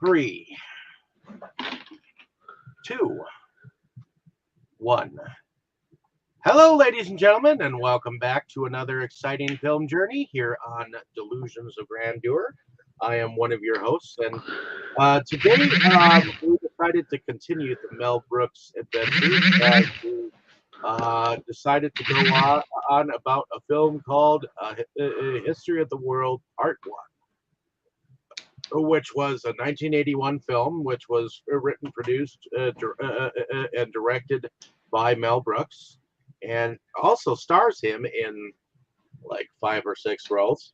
3, 2, 1. Hello, ladies and gentlemen, and welcome back to another exciting film journey here on Delusions of Grandeur. I am one of your hosts, and today we decided to continue the Mel Brooks adventures as we decided to go on about a film called History of the World Part 1, which was a 1981 film, which was written, produced, and directed by Mel Brooks, and also stars him in like 5 or 6 roles,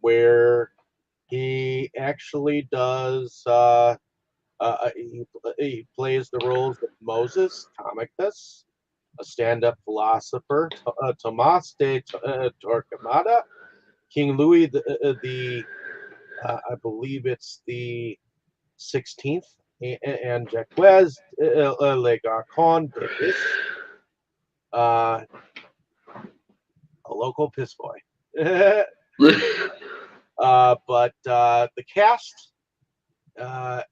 where he actually does he plays the roles of Moses, Tomicus, a stand-up philosopher, Tomas de Torquemada, King Louis the I believe it's the 16th, and Jaquez Le Garcon de Piss, a local piss boy. But the cast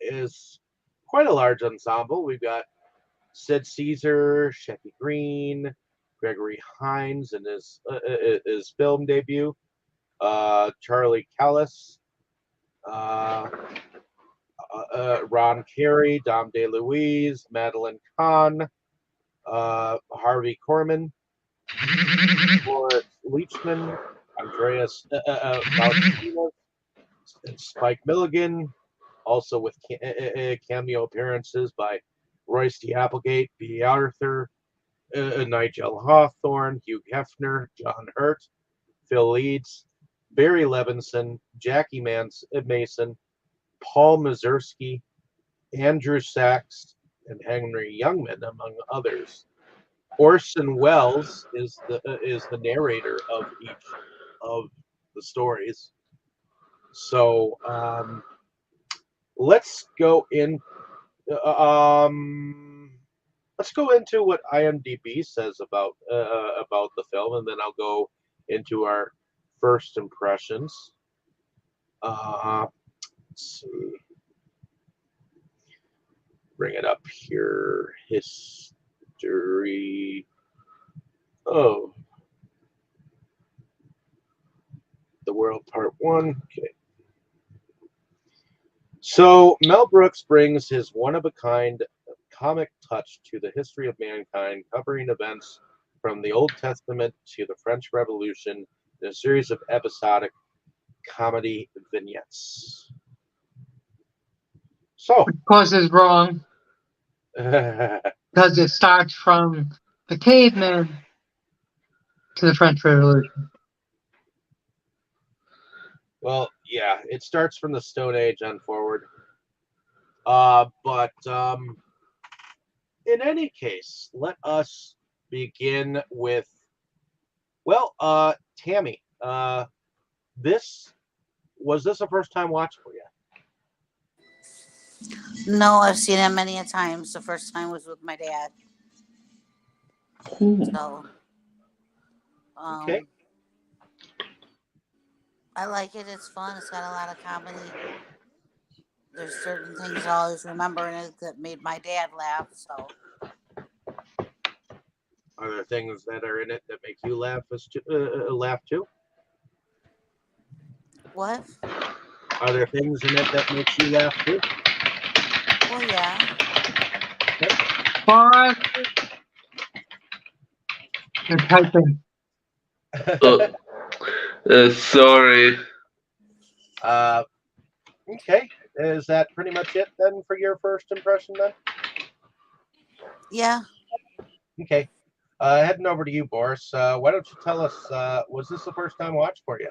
is quite a large ensemble. We've got Sid Caesar, Sheppy Green, Gregory Hines in his film debut, Charlie Callis, Ron Carey, Dom DeLuise, Madeline Kahn, Harvey Korman, Boris Leachman, Andreas Valentinos, and Spike Milligan, also with cameo appearances by Royce D. Applegate, B. Arthur, Nigel Hawthorne, Hugh Hefner, John Hurt, Phil Leeds, Barry Levinson, Jackie Mason, Paul Mazursky, Andrew Sachs, and Henry Youngman, among others. Orson Welles is the narrator of each of the stories. So let's go into what IMDb says about the film, and then I'll go into our first impressions. Let's see. Bring it up here. History. Oh. The World Part 1. Okay. So Mel Brooks brings his one-of-a-kind comic touch to the history of mankind, covering events from the Old Testament to the French Revolution in a series of episodic comedy vignettes. So, of course, is wrong because it starts from the caveman to the French Revolution. Well, yeah, it starts from the Stone Age on forward. But in any case, let us begin with, Tammy, was this a first time watch for you? No, I've seen it many a times. The first time was with my dad. So, Okay. I like it. It's fun. It's got a lot of comedy. There's certain things I always remember in it that made my dad laugh. So, Are there things that are in it that make you laugh too? what? Are there things in it that makes you laugh too? Well, yeah. Boris, you're typing. Sorry. Okay. Is that pretty much it then for your first impression then? Yeah. Okay. Heading over to you, Boris. Why don't you tell us, was this the first time watch for you?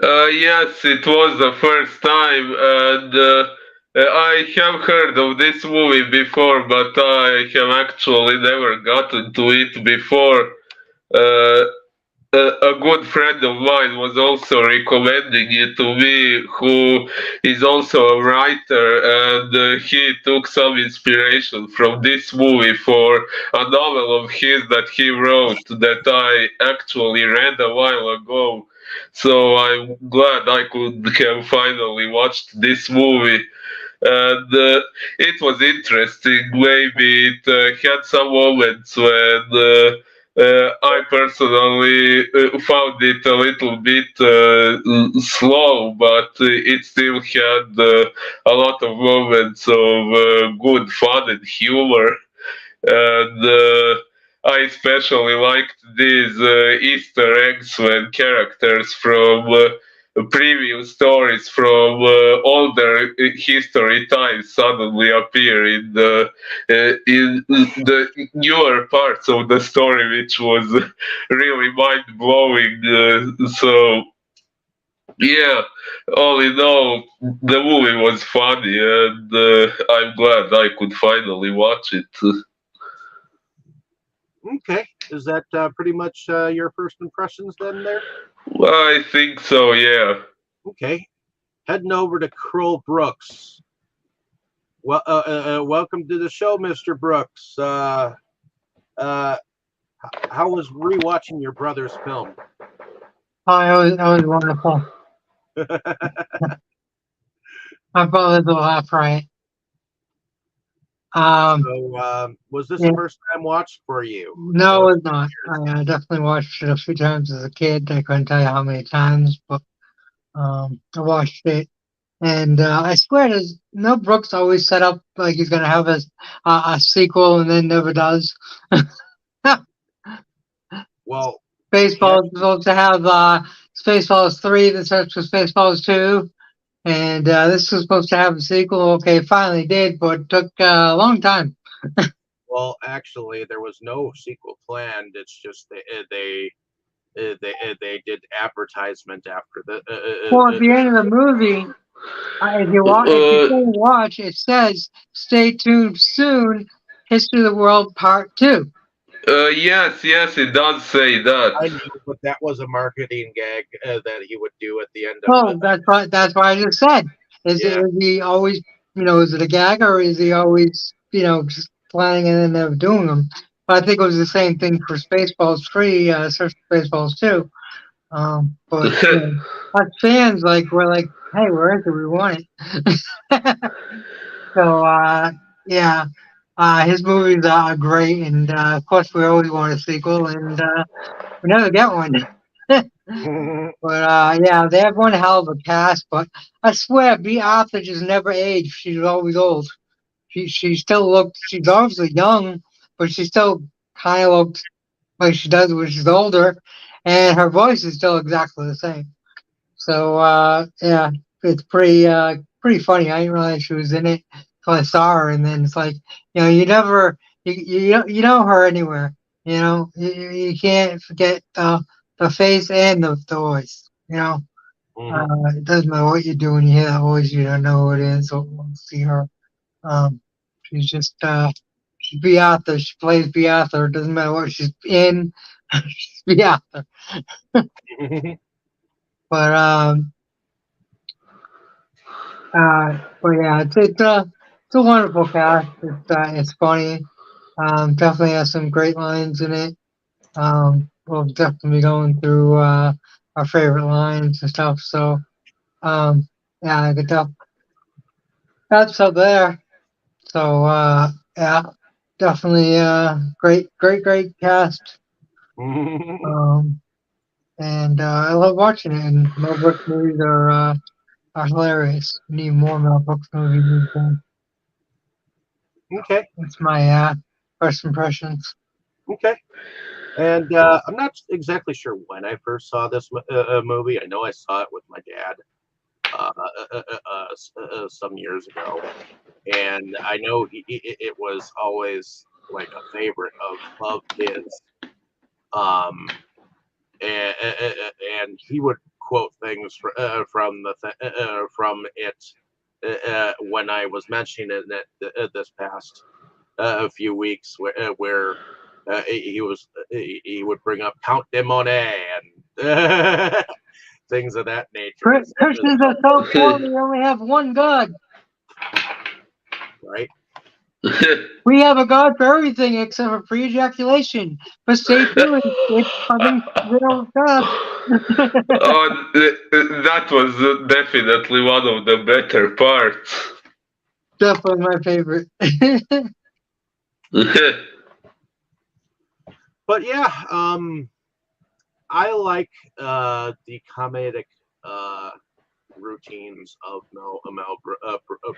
Yes, it was the first time, and I have heard of this movie before, but I have actually never gotten to it before. A good friend of mine was also recommending it to me, who is also a writer, and he took some inspiration from this movie for a novel of his that he wrote that I actually read a while ago. So I'm glad I could have finally watched this movie. And it was interesting. Maybe it had some moments when I personally found it a little bit slow, but it still had a lot of moments of good fun and humor. And I especially liked these Easter eggs when characters from previous stories from older history times suddenly appear in the newer parts of the story, which was really mind blowing. So yeah, all in all, the movie was funny, and I'm glad I could finally watch it. Okay, is that pretty much your first impressions then there? I think so, yeah. Okay, heading over to Kroll Brooks. Well, welcome to the show, Mr. Brooks. Uh, how was rewatching your brother's film? Oh, it was wonderful. My brother's a laugh right. So, was this Yeah, a first time watch for you? no, it's not. I definitely watched it a few times as a kid. I couldn't tell you how many times, but I watched it. And I swear, Mel Brooks always set up like he's gonna have a sequel and then never does. Well, Spaceballs is supposed to have Spaceballs 3 that starts with Spaceballs 2, and this was supposed to have a sequel. Okay, finally did, but it took a long time. well, actually, there was no sequel planned. It's just they did advertisement after the. Well, at the end of the movie, if you Uh, say watch, it says "Stay tuned soon." History of the World Part 2. yes, it does say that. I knew, but that was a marketing gag that he would do at the end of. Oh, that's what I just said. Yeah. Is he always, is it a gag or is he always, just planning and then never doing them? But I think it was the same thing for Spaceballs 3, Search for Spaceballs 2. But us fans we're like, hey, where is it? We want it. So yeah, his movies are great, and of course we always want a sequel, and we never get one. But yeah, they have one hell of a cast. But I swear, B. Arthur just never aged. She's always old. She still looks. She's obviously young, but she still kind of looks like she does when she's older, and her voice is still exactly the same. So yeah, it's pretty funny. I didn't realize she was in it until I saw her, and then it's like you never you know her anywhere. You can't forget the face and the voice. It doesn't matter what you do when you hear that voice, you don't know who it is or see her. Um, she's just she's Beata. She plays Beata. It doesn't matter what she's in. She's Beata. But but yeah, it's a wonderful cast. It's funny. Definitely has some great lines in it. We'll definitely be going through our favorite lines and stuff. So yeah, I could tell that's up there. So yeah, definitely great cast. Um, and I love watching it. And Mel Brooks movies are hilarious. We need more Mel Brooks movies. Okay. That's my first impressions. Okay. And I'm not exactly sure when I first saw this movie. I know I saw it with my dad some years ago, and I know it was always like a favorite of his. Um, and he would quote things from it when I was mentioning it this past a few weeks where he would bring up Count de Monet and things of that nature. Christians are so poor. We only have one God. Right. We have a God for everything except for pre-ejaculation. But stay tuned. It's coming real fast. Oh, that was definitely one of the better parts. Definitely my favorite. But yeah, I like the comedic uh, routines of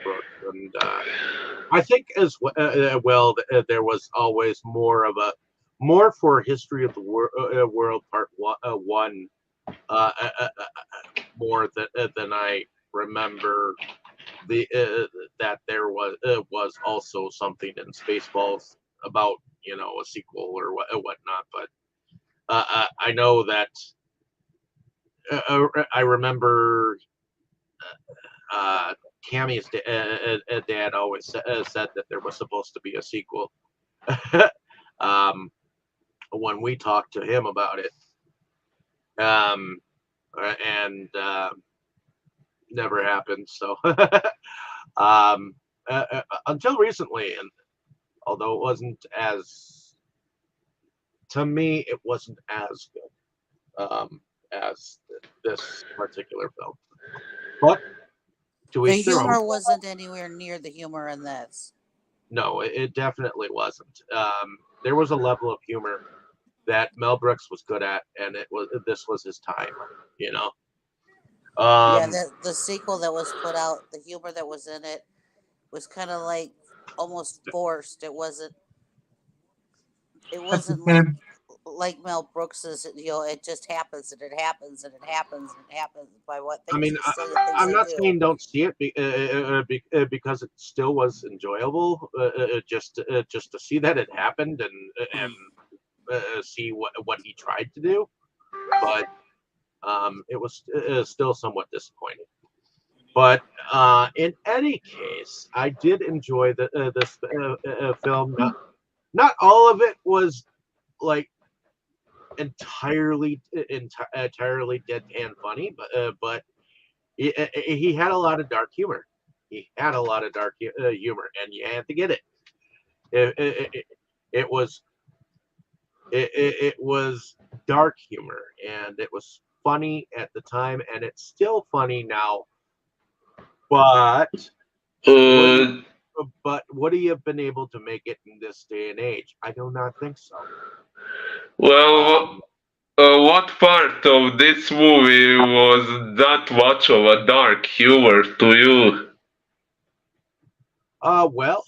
Brooks, and I think as well there was always more for History of the World Part 1 more than I remember that there was also something in Spaceballs about a sequel or whatnot, but I know that I remember uh, Tammy's dad always said that there was supposed to be a sequel. um, when we talked to him about it, um, and never happened. So until recently, and although it wasn't as to me, it wasn't as good as this particular film. But to The each their own. humor wasn't anywhere near the humor in this. No, it definitely wasn't. There was a level of humor that Mel Brooks was good at, and this was his time. You know. Yeah, Um, the sequel that was put out, the humor that was in it was kind of like almost forced. It That's a wasn't shame. like Mel Brooks's. It just happens and it happens and it happens and it happens by what I things mean, they say and things I'm they not do. saying don't see it because it still was enjoyable. Just to see that it happened and see what he tried to do, but it was still somewhat disappointing. But in any case, I did enjoy this film. Not all of it was like entirely deadpan funny, but he had a lot of dark humor. He had a lot of dark humor, and you had to get it. It, it, it, it was it was dark humor, and it was funny at the time, and it's still funny now. But would uh, would he have been able to make it in this day and age? I do not think so. well, Um, what part of this movie was that much of a dark humor to you? well,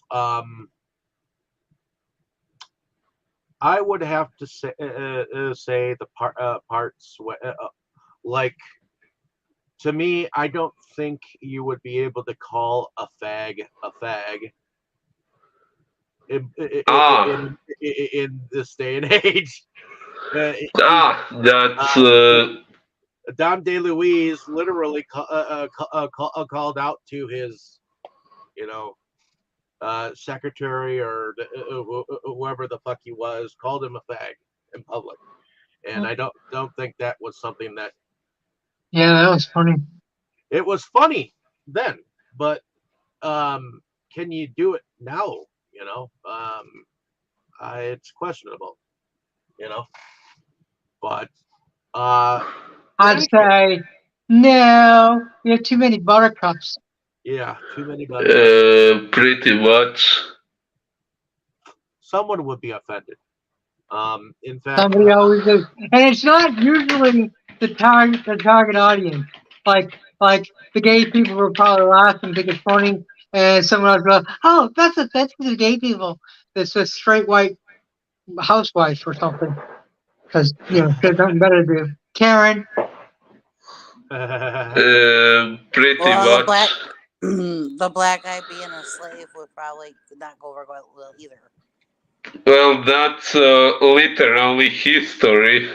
I would have to say the parts like to me. I don't think you would be able to call a fag in Ah, this day and age. that's Uh, Dom DeLuise literally called out to his, you know, secretary or whoever the fuck he was, called him a fag in public, and I don't think that was something that Yeah, that was funny. it was funny then, but um, can you do it now? You know, it's questionable. You know, but in I'd any case, say, no, you have too many buttercups. yeah, too many buttercups. pretty much. Someone would be offended. In fact, Somebody always is, and it's not usually the target audience. Like the gay people will probably laugh and think it's funny, and someone else will, oh, that's offensive to gay people. It's just straight white housewife or something, because there's nothing better to do. Karen, Pretty Well, the black much. the black guy being a slave would probably not go over well either. Well, that's literally history.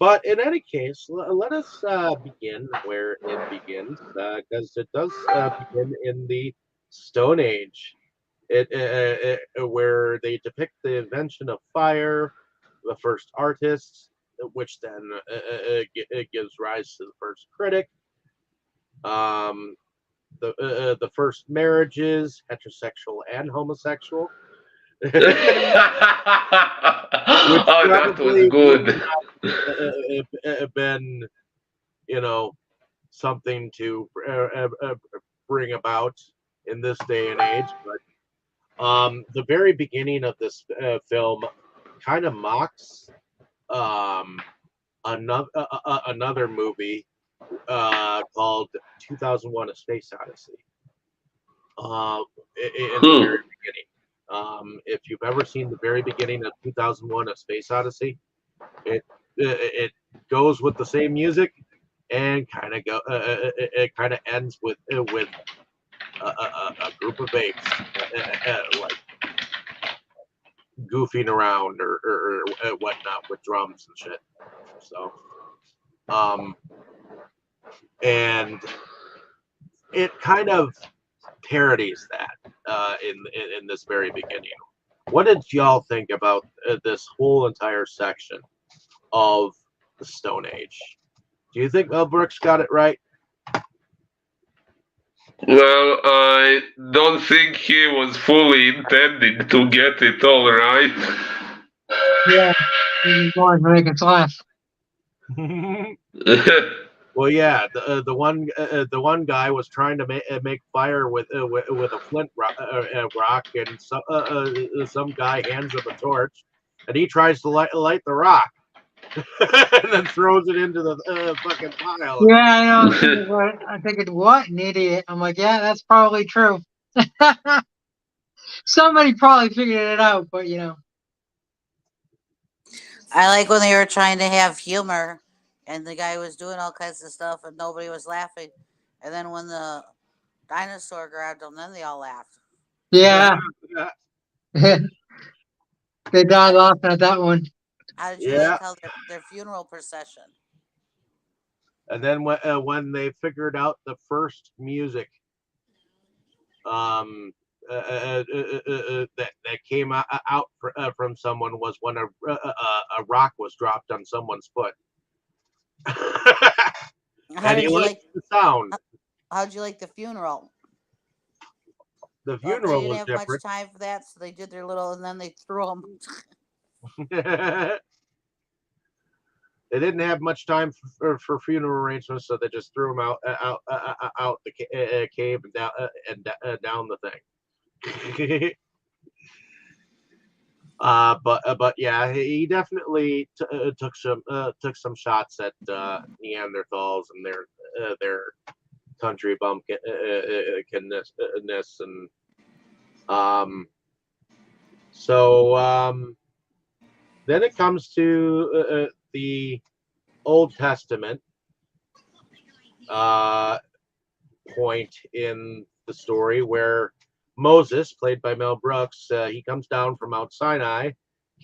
but in any case, let us begin where it begins, because it does begin in the Stone Age, where they depict the invention of fire, the first artists, which then gives rise to the first critic. Um, the first marriages, heterosexual and homosexual, which Oh, that was probably would good. have been, you know, something to bring about in this day and age. But the very beginning of this film kind of mocks another movie called 2001: A Space Odyssey. In the very Hmm. beginning. If you've ever seen the very beginning of 2001: A Space Odyssey, it goes with the same music and kind of it kind of ends with a group of apes like goofing around or whatnot with drums and shit. So, and it kind of parodies that in this very beginning. What did y'all think about this whole entire section of the Stone Age? Do you think Mel Brooks got it right? Well, I don't think he was fully intending to get it all right. Yeah, he was going to make us laugh. Well, yeah, the one guy was trying to make fire with a flint rock, and some guy hands him a torch, and he tries to light the rock, and then throws it into the fucking pile. Yeah, I know. I'm thinking, what an idiot. I'm like, yeah, that's probably true. Somebody probably figured it out, but I like when they were trying to have humor, and the guy was doing all kinds of stuff, and nobody was laughing. And then when the dinosaur grabbed him, then they all laughed. yeah, they died laughing at that one. How did you Yeah, like how their funeral procession? and then when they figured out the first music that came out from someone was when a rock was dropped on someone's foot. How And he did you liked like? the sound. How'd you like the funeral? The Well, they funeral didn't was have much different. time for that, so they did their little, and then they threw them. They didn't have much time for funeral arrangements, so they just threw him out the cave and down down the thing. But yeah, he definitely took some shots at Neanderthals and their country bumpkinness and so then it comes to the Old Testament point in the story where Moses, played by Mel Brooks, he comes down from Mount Sinai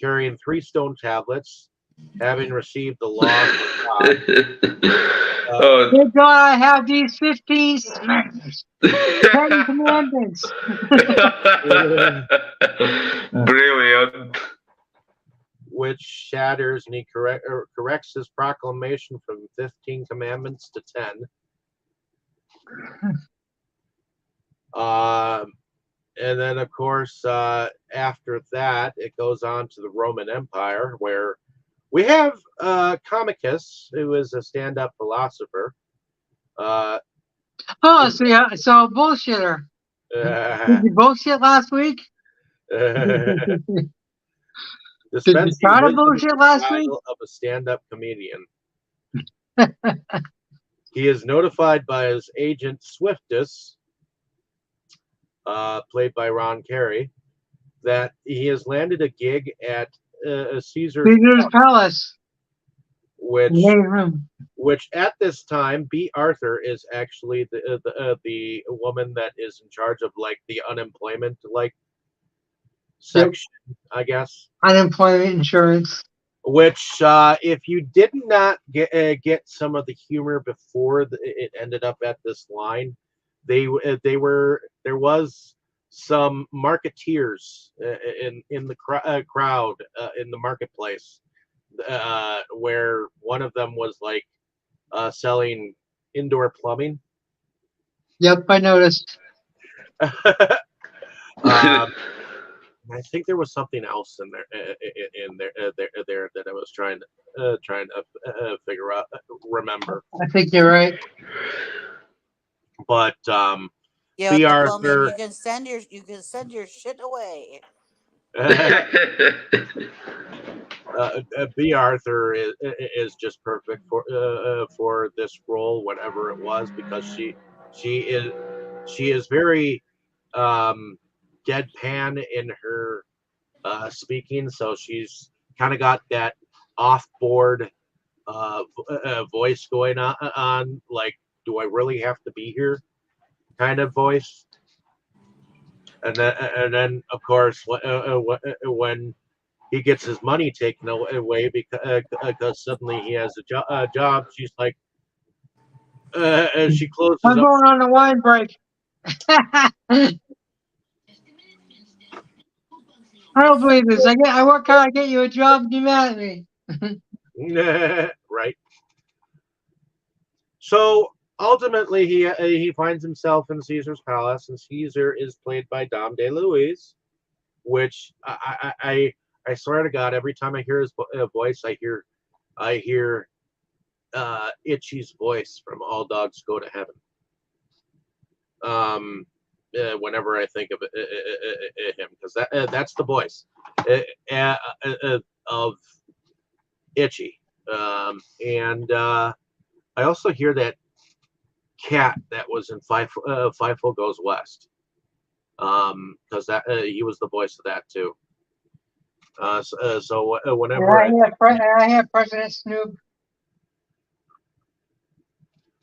carrying 3 stone tablets, having received the law from God. Oh. Thank God I have these 15 Ten Commandments. Brilliant. Which shatters and he corrects his proclamation from 15 commandments to 10. And then, of course, after that, it goes on to the Roman Empire, where we have Comicus, who is a stand-up philosopher. Oh, so yeah, so a bullshitter. Did you bullshit last week? Did you Dispensing try to wisdom in bullshit the last week? style of a stand-up comedian. He is notified by his agent Swiftus, played by Ron Carey, that he has landed a gig at Caesar's Caesar's Palace. which Main room. which at this time, B. Arthur is actually the woman that is in charge of like the unemployment section, I guess. Unemployment insurance. Which, if you did not get some of the humor before it ended up at this line, there was some marketeers in the crowd in the marketplace, where one of them was like selling indoor plumbing. Yep, I noticed. um, I think there was something else in there, there that I was trying to figure out, remember. I think you're right. But Yeah, B. Plumbing. Arthur, You can send your shit away. B. Arthur is just perfect for this role, whatever it was, because she is she is very um, deadpan in her speaking, so she's kind of got that off-board voice going on, like, do I really have to be here kind of voice. And then of course when he gets his money taken away because suddenly he has a job, she's like, she closes I'm up. going on a wine break. I don't believe this. I work hard. I get you a job. And you mad at me? Right. So ultimately, he finds himself in Caesar's palace, and Caesar is played by Dom DeLuise, which I swear to God, every time I hear his voice, I hear Itchy's voice from All Dogs Go to Heaven. Whenever I think of him, because that's the voice of Itchy, and I also hear that cat that was in Five Foot Goes West, because that he was the voice of that too. So And whenever I have President Snoop.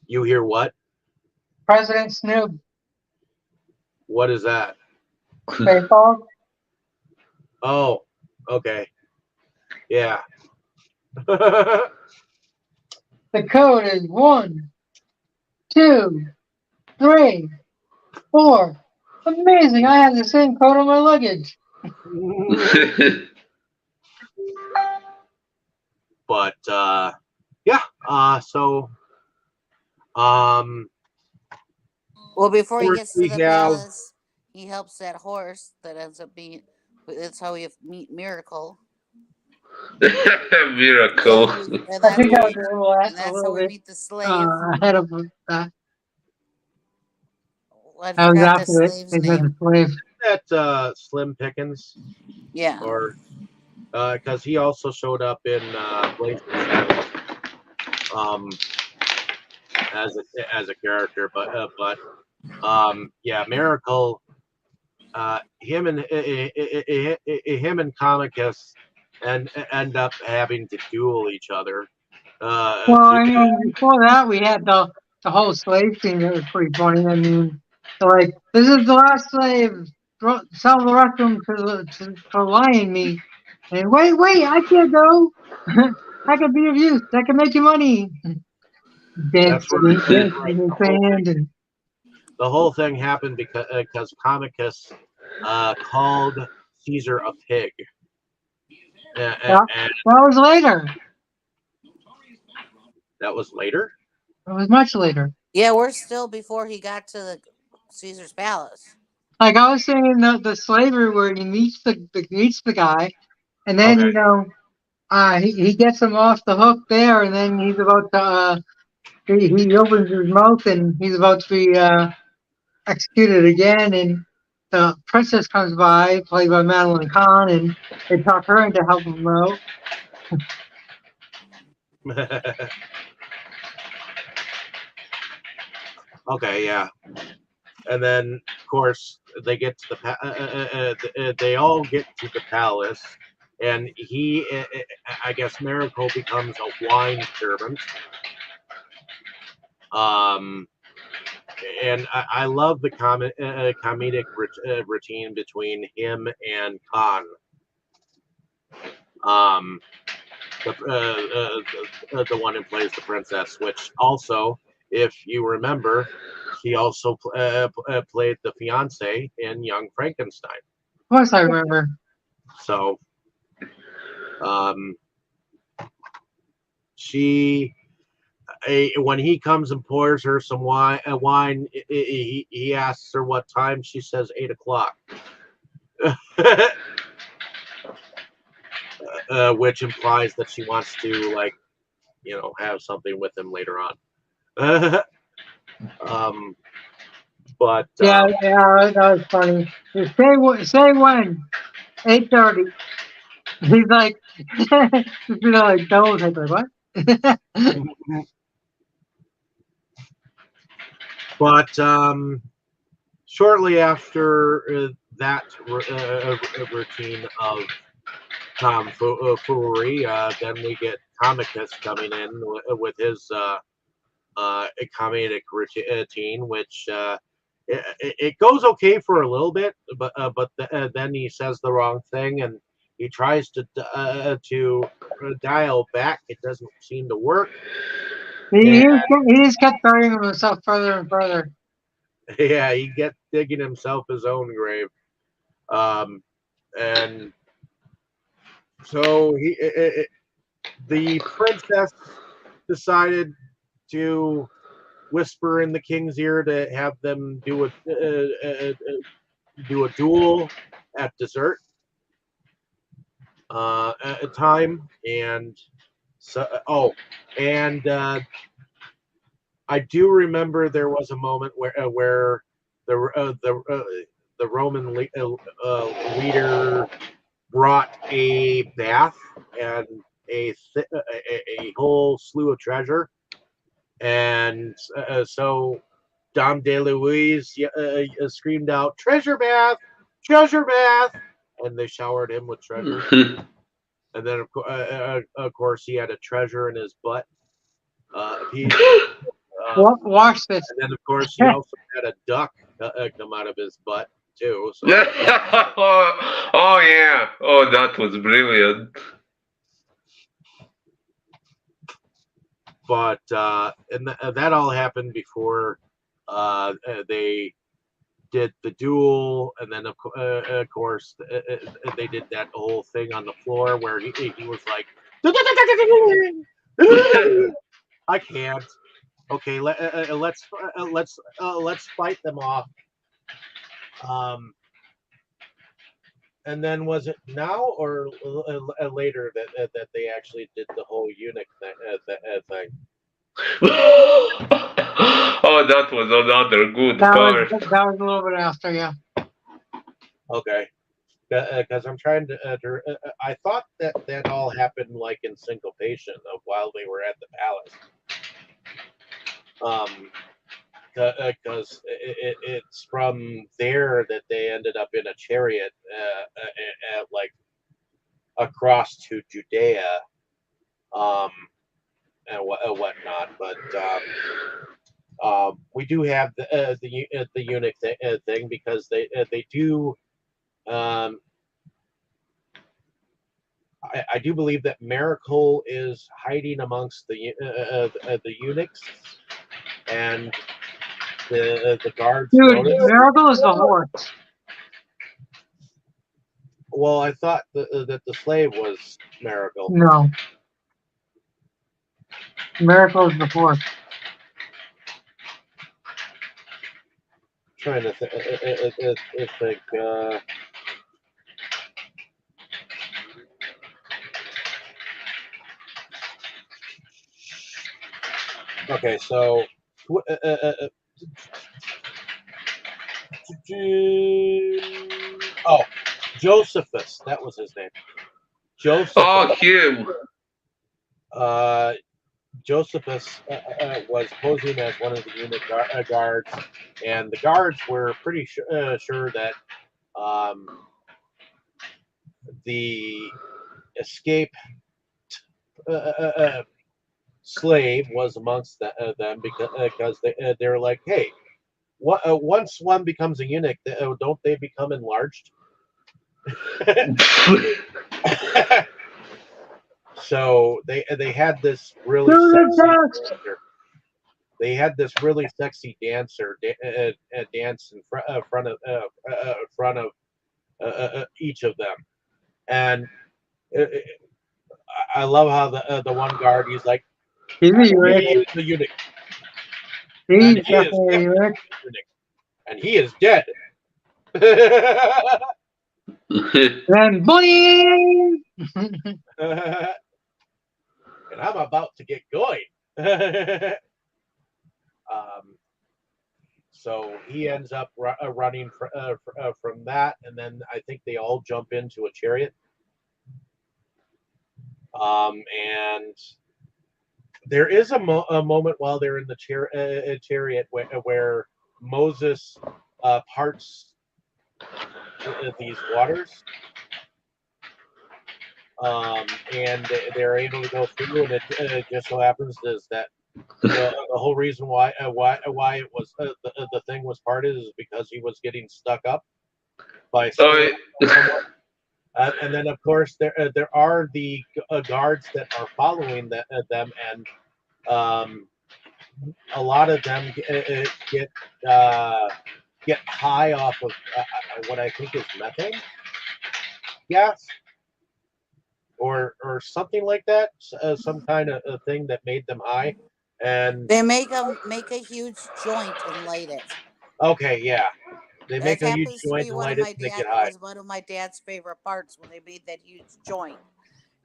you hear what? President Snoop. What is that? Baseball. Oh, okay, yeah. The code is 1, 2, 3, 4. Amazing! I have the same code on my luggage. But yeah, so um, Well, before he first gets to we the have palace, he helps that horse that ends up being. That's how we meet Miracle. Miracle. And I that think I was we and a that's how little we bit meet the slave. ahead of that. I I was forgot the after it. slave's They said the name. slave. that Slim Pickens, Yeah. or because he also showed up in Blazing Saddles, um, as a character, but yeah, Miracle, him and Comicus and end up having to duel each other. Well, To I mean, before that, we had the whole slave thing that was pretty funny. I mean, they're like, this is the last slave. Sell the rest of them for lying me. And wait, I can't go. I could be of use. I can make you money. That's right. That's Dancing right. in his band, and The whole thing happened because Comicus called Caesar a pig, yeah, and that was later. that was later. It was much later. Yeah, we're still before he got to the Caesar's palace. Like I was saying, the slavery where he meets the guy, and then Okay. he gets him off the hook there, and then he's about to he opens his mouth and he's about to be executed again, and the princess comes by, played by Madeline Kahn, and they talk her into helping him out. Okay, yeah. And then, of course, they get to they all get to the palace, and I guess, Miracle becomes a wine servant. Um, and I love the comedic routine between him and Khan. Um, the one who plays the princess, which also, if you remember, he also played the fiance in Young Frankenstein. Of course, I remember. So, um, she, when he comes and pours her some wine, he asks her what time. She says 8 o'clock, which implies that she wants to, like, have something with him later on. But Yeah, yeah, that was funny. Say when 8:30. He's like, like double take, like what? but shortly after that routine of tomfoolery, then we get Comicus coming in with his comedic routine, which it goes okay for a little bit, but then he says the wrong thing and he tries to dial back. It doesn't seem to work. He just kept burying himself further and further. Yeah, he gets digging himself his own grave. And so the princess decided to whisper in the king's ear to have them do a duel at dessert time, and I do remember there was a moment where the Roman leader brought a bath and a whole slew of treasure, and so Dom DeLuise screamed out, treasure bath," and they showered him with treasure. And then, of course, he had a treasure in his butt. Watch this. And then, of course, he also had a duck come out of his butt, too. So. Oh, yeah. Oh, that was brilliant. But and that all happened before they did the duel, and then of course they did that whole thing on the floor where he was like, I can't. Okay, let's fight them off. And then was it now or later that they actually did the whole eunuch thing? Oh, that was another good That part. was a little bit after, yeah. Okay, because I'm trying to. I thought that all happened like in syncopation of while they were at the palace. Because it's from there that they ended up in a chariot, like across to Judea, and whatnot. But we do have the eunuch thing because they do. I do believe that Miracle is hiding amongst the eunuchs, and the guards Dude, notice. Miracle is the horse. Well, I thought that the slave was Miracle. No. Miracle is the horse. Trying to think. Okay, so Josephus, that was his name. Oh, him. Josephus was posing as one of the eunuch guards, and the guards were pretty sure that the escaped slave was amongst them because they're like, hey, once one becomes a eunuch, don't they become enlarged? So they had this really sexy dancer. They had this really sexy dancer dance in front of each of them, and I love how the one guard, he's like, He's a He eunuch. is a eunuch, and He's he is definitely a definitely eunuch. a eunuch, and he is dead. Then boing! And I'm about to get going. um, so he ends up running from that, and then I think they all jump into a chariot. And there is a moment while they're in the chariot where Moses parts these waters, and they're able to go through. And it just so happens is that the whole reason why it was the thing was parted is because he was getting stuck up by Oh, someone. And then of course there are the guards that are following them, and um, a lot of them get high off of what I think is methane gas or something like that, some kind of a thing that made them high. And They make a huge joint and light it. okay, yeah, they That make a huge happens to joint be and one of light it my and they get dad high. was one of my dad's favorite parts when they made that huge joint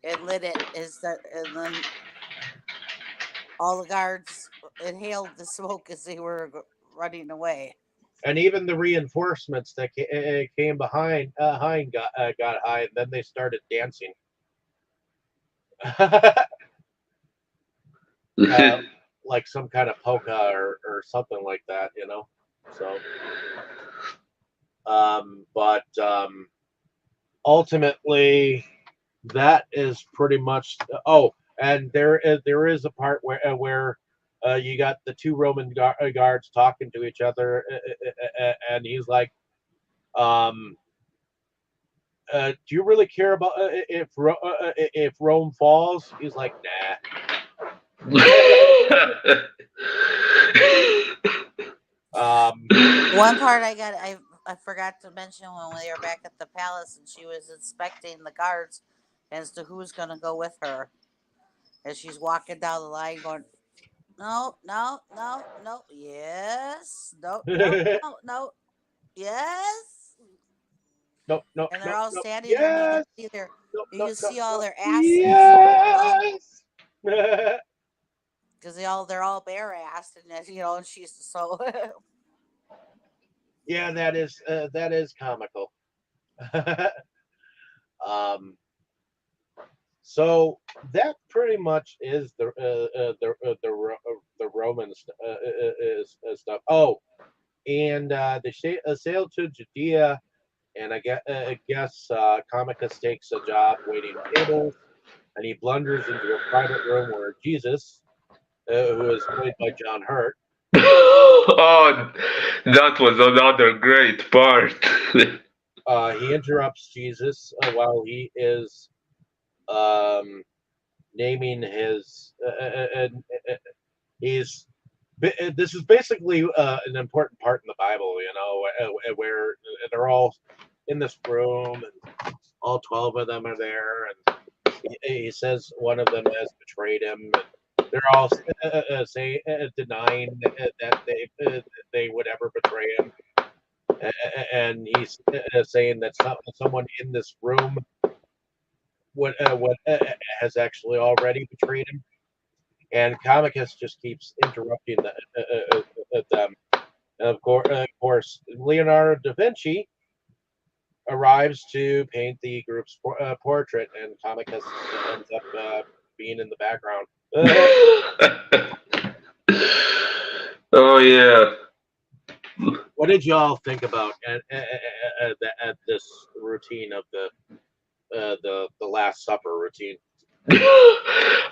and lit it. Is that and then all the guards inhaled the smoke as they were running away. And even the reinforcements that came behind got high, and then they started dancing. Like some kind of polka or something like that, you know. So, but ultimately, that is pretty much. Oh, and there is a part where you got the two Roman guards talking to each other, and he's like, um, "Do you really care about if Rome falls?" He's like, "Nah." One part I forgot to mention when they were back at the palace and she was inspecting the guards as to who's gonna go with her as she's walking down the line going, no, no, no, no, yes, no, no, no, no, yes, No, no, and they're no, all no. standing there and Yes. No, you no, can no, see all no. their asses Yes. because they're all bare assed and and she's so Yeah, that is comical. um, so that pretty much is the Roman stuff. Oh, and they sail to Judea, and I guess Comicus takes a job waiting tables, and he blunders into a private room where Jesus, who is played by John Hurt, oh, that was another great part. he interrupts Jesus while he is um, naming his. He's. This is basically an important part in the Bible, you know, where they're all in this room, and all 12 of them are there, and he says one of them has betrayed him, and they're all denying that they would ever betray him, and he's saying that someone in this room what has actually already betrayed him, and Comicus just keeps interrupting them. And of course, Leonardo da Vinci arrives to paint the group's portrait, and Comicus ends up being in the background. Oh yeah. What did y'all think about at this routine of the Last Supper routine?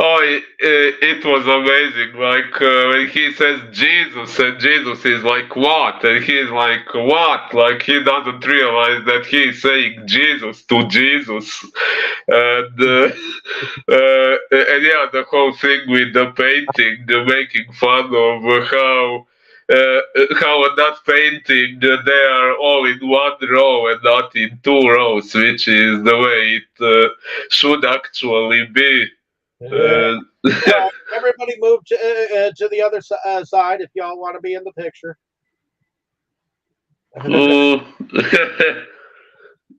Oh, it was amazing. Like when he says Jesus, and Jesus is like, what? And he's like, what? Like he doesn't realize that he is saying Jesus to Jesus. And, and yeah, the whole thing with the painting, the making fun of how on that painting they are all in one row and not in two rows, which is the way it should actually be. All Uh, right, everybody move to the other side if y'all want to be in the picture. oh,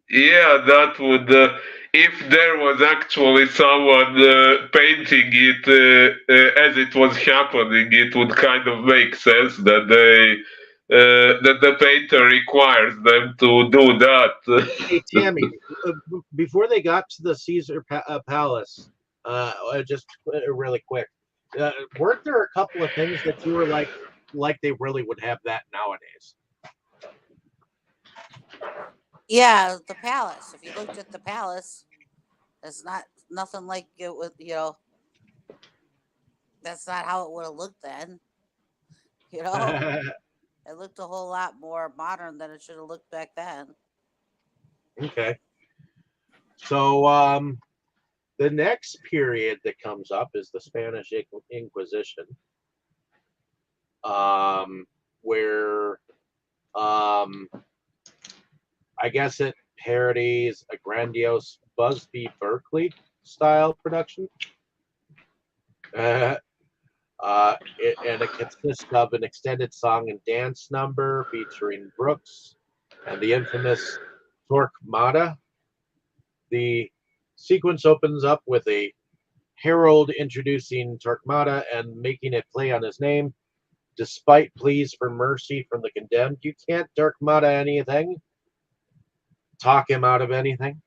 yeah, that would. If there was actually someone painting it as it was happening, it would kind of make sense that that the painter requires them to do that. Hey, Tammy, before they got to the Caesar Palace, just really quick, weren't there a couple of things that you were like they really would have that nowadays? Yeah, the palace. If you looked at the palace, it's not nothing like it would. That's not how it would have looked then. You know, it looked a whole lot more modern than it should have looked back then. Okay, so the next period that comes up is the Spanish Inquisition, where um, I guess it parodies a grandiose Busby Berkeley style production. Uh, and it consists of an extended song and dance number featuring Brooks and the infamous Torquemada. The sequence opens up with a herald introducing Torquemada and making it play on his name, despite pleas for mercy from the condemned. You can't Torquemada anything, talk him out of anything.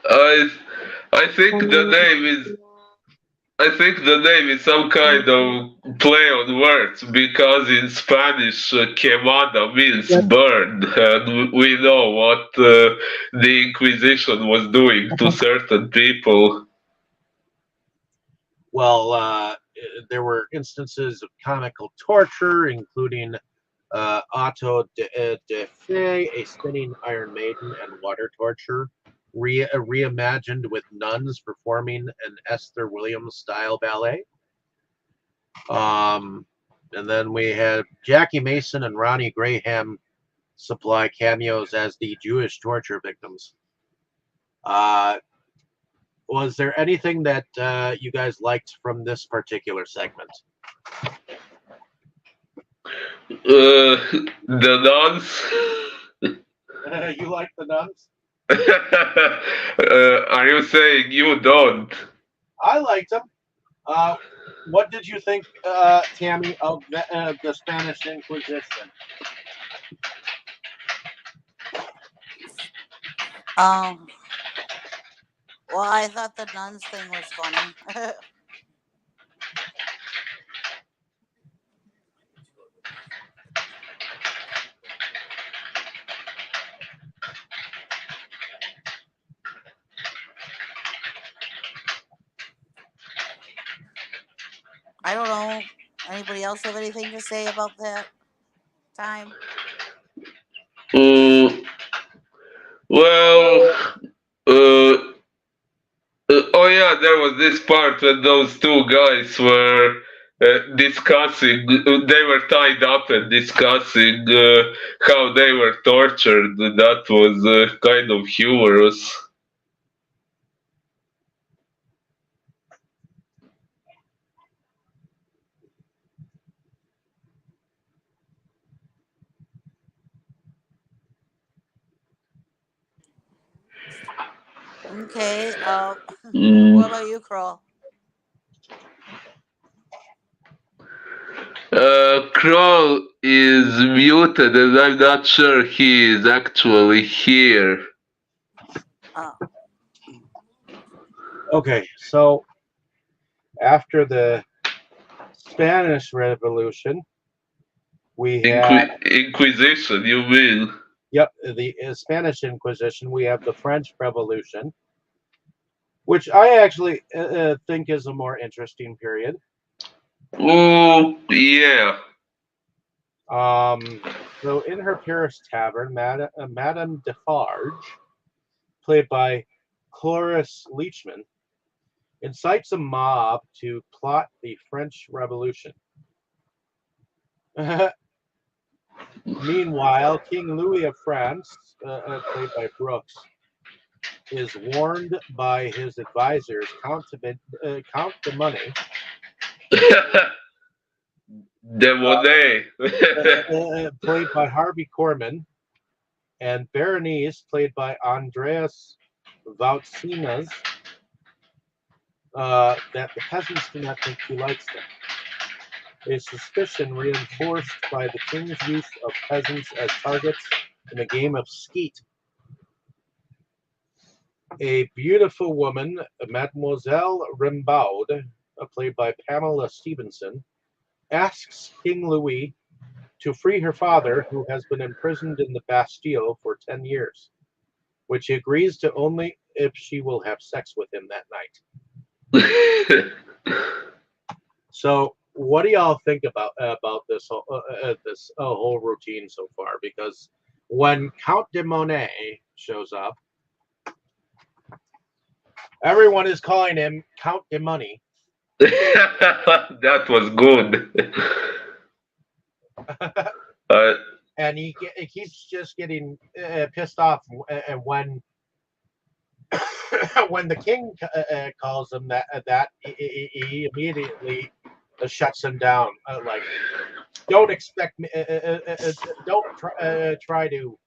I I think the name is I think the name is some kind of play on words because in Spanish, quemada means Yeah. burn, and we know what the Inquisition was doing to certain people. Well, there were instances of comical torture, including auto de fe, a spinning Iron Maiden, and water torture, reimagined with nuns performing an Esther Williams style ballet. Um, and then we had Jackie Mason and Ronnie Graham supply cameos as the Jewish torture victims. Uh, was there anything that you guys liked from this particular segment? The nuns. You like the nuns? Are you saying you don't? I liked them. Uh, what did you think, Tammy, of the Spanish Inquisition? Um, well, I thought the nuns thing was funny. I don't know. Anybody else have anything to say about that time? Mm, well, uh, oh yeah, there was this part when those two guys were discussing. They were tied up and discussing how they were tortured. That was kind of humorous. Okay. What Mm. about you, Kroll? Kroll is muted, and I'm not sure he is actually here. Uh, Okay, so after the Spanish Revolution, we had, Inquisition, you mean? yep, the Spanish Inquisition. We have the French Revolution, which I actually think is a more interesting period. Oh, yeah. So in her Paris tavern, Madame Defarge, played by Cloris Leachman, incites a mob to plot the French Revolution. Meanwhile, King Louis of France, played by Brooks, is warned by his advisors, count the money, Demonet. played by Harvey Korman, and Berenice, played by Andreas Voutsinas, that the peasants do not think she likes them. A suspicion reinforced by the king's use of peasants as targets in a game of skeet. A beautiful woman, Mademoiselle Rimbaud, played by Pamela Stevenson, asks King Louis to free her father, who has been imprisoned in the Bastille for 10 years, which he agrees to only if she will have sex with him that night. So, what do y'all think about this whole routine so far? Because when Count de Monet shows up, everyone is calling him Count de Money. That was good. And he keeps just getting pissed off, and when when the king calls him that he immediately shuts him down. Like, don't expect me, don't try to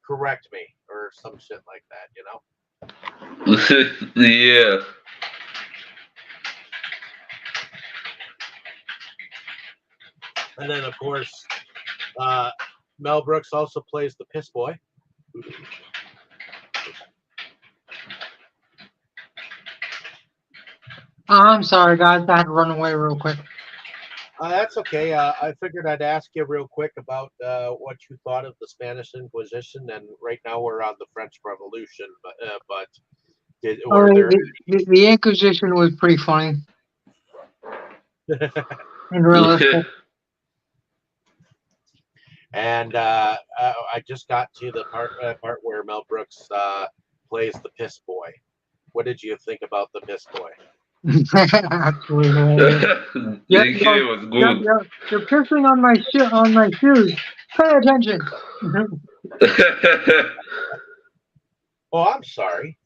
correct me or some shit like that, you know. Yeah. And then, of course, Mel Brooks also plays the piss boy. I'm sorry, guys. I had to run away real quick. That's okay. I figured I'd ask you real quick about what you thought of the Spanish Inquisition, and right now we're on the French Revolution. But were there? The Inquisition was pretty funny and realistic. And I just got to the part where Mel Brooks plays the piss boy. What did you think about the piss boy? Absolutely. The was good. You're pissing on my shoes. Pay attention. Oh, I'm sorry.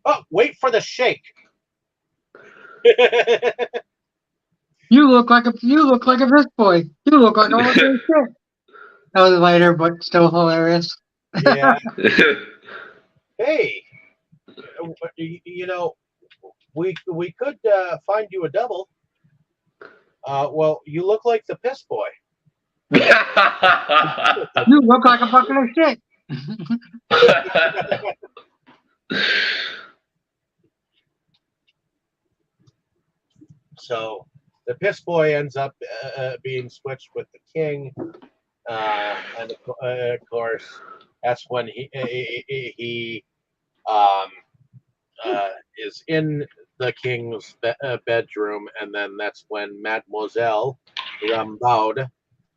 Oh, wait for the shake. You look like a piss boy. You look like a shit. That was later, but still hilarious. Yeah. Hey, you know, we could find you a double. Well, you look like the piss boy. You look like a bucket of shit. So the piss boy ends up being switched with the king, and of course that's when he is in the king's bedroom, and then that's when Mademoiselle Rambaud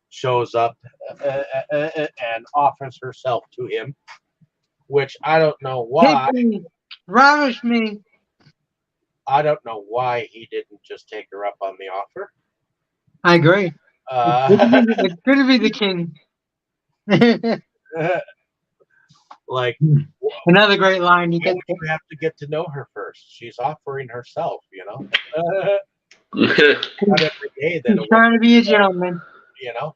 shows up and offers herself to him, which I don't know why. Take me, ravish me. I don't know why he didn't just take her up on the offer. I agree. It's good to be the king. Like, another great line. You have to get to know her first. She's offering herself, you know. Not every day that he's trying to be a gentleman. You know.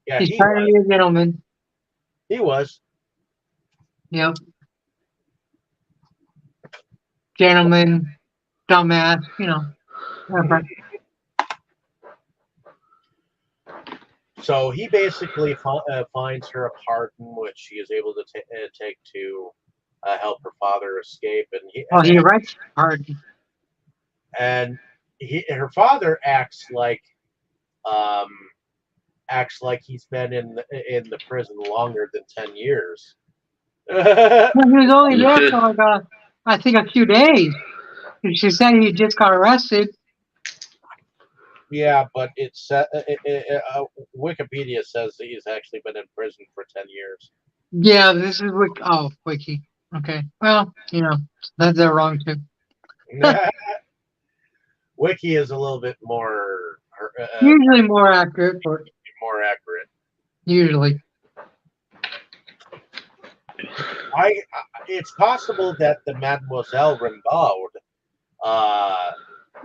Yeah, he's trying to be a gentleman. He was. Yep. Gentleman, dumbass, you know. Whatever. So he basically finds her a pardon, which she is able to take to help her father escape. And he writes pardon. And her father acts like he's been in the prison longer than 10 years. He was only there for like I think a few days. She said he just got arrested. Yeah, but it's Wikipedia says that he's actually been in prison for 10 years. Yeah, this is Wiki. Okay, well, you know, they're wrong too. Wiki is a little bit more usually more accurate, but more accurate. Usually. it's possible that the Mademoiselle Rimbaud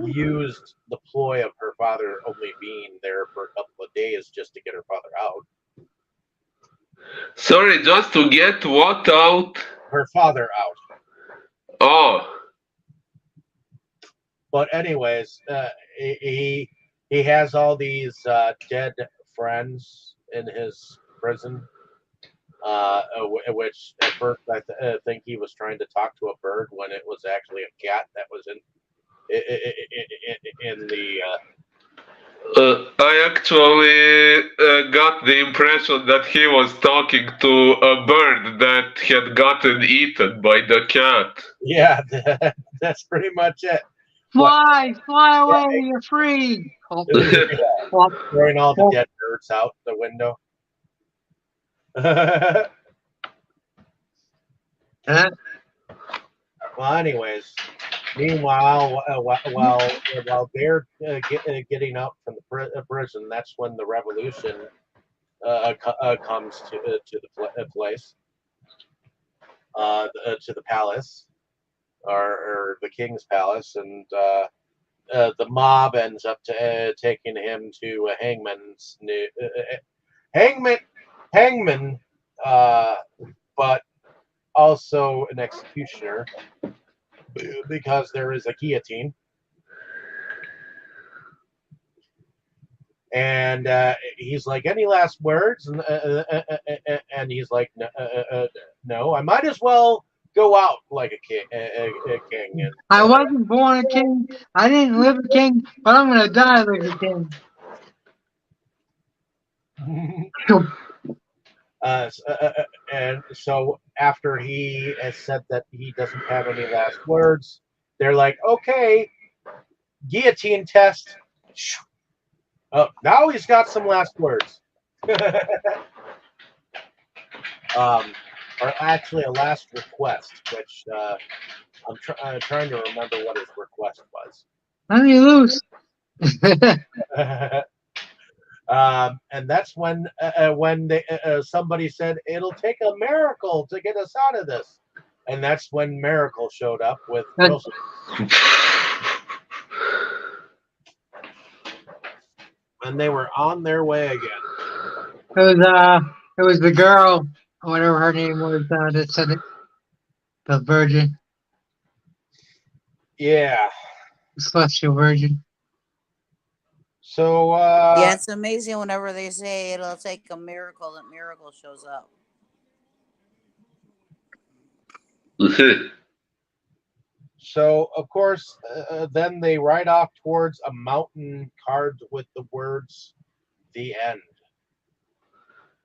used the ploy of her father only being there for a couple of days just to get her father out. Sorry, just to get what out? Her father out. Oh, But anyways, he has all these dead friends in his prison. Which at first think he was trying to talk to a bird when it was actually a cat that was in the. I actually got the impression that he was talking to a bird that had gotten eaten by the cat. Yeah, that's pretty much it. What? Fly away, you're free. Oh, flop, Throwing all the flop. dead birds out the window. Uh, Well, anyways, meanwhile, while they're getting out from the prison, that's when the revolution comes to the place, to the palace, or the king's palace, and the mob ends up taking him to a hangman, hangman, uh, but also an executioner because there is a guillotine. And he's like, "Any last words?" And he's like, "No, I might as well go out like a king." I wasn't born a king. I didn't live a king, but I'm gonna die like a king. And and so after he has said that he doesn't have any last words, they're like, "Okay, guillotine test." Oh, now he's got some last words. Or actually a last request, which I'm trying to remember what his request was. Let me loose. And that's when somebody said it'll take a miracle to get us out of this, and that's when Miracle showed up with Wilson, and they were on their way again. It was the girl, whatever her name was, that said it. The virgin, Yeah. celestial virgin. So Yeah, it's amazing whenever they say it'll take a miracle that miracle shows up. so of course, then they ride off towards a mountain carved with the words "the end."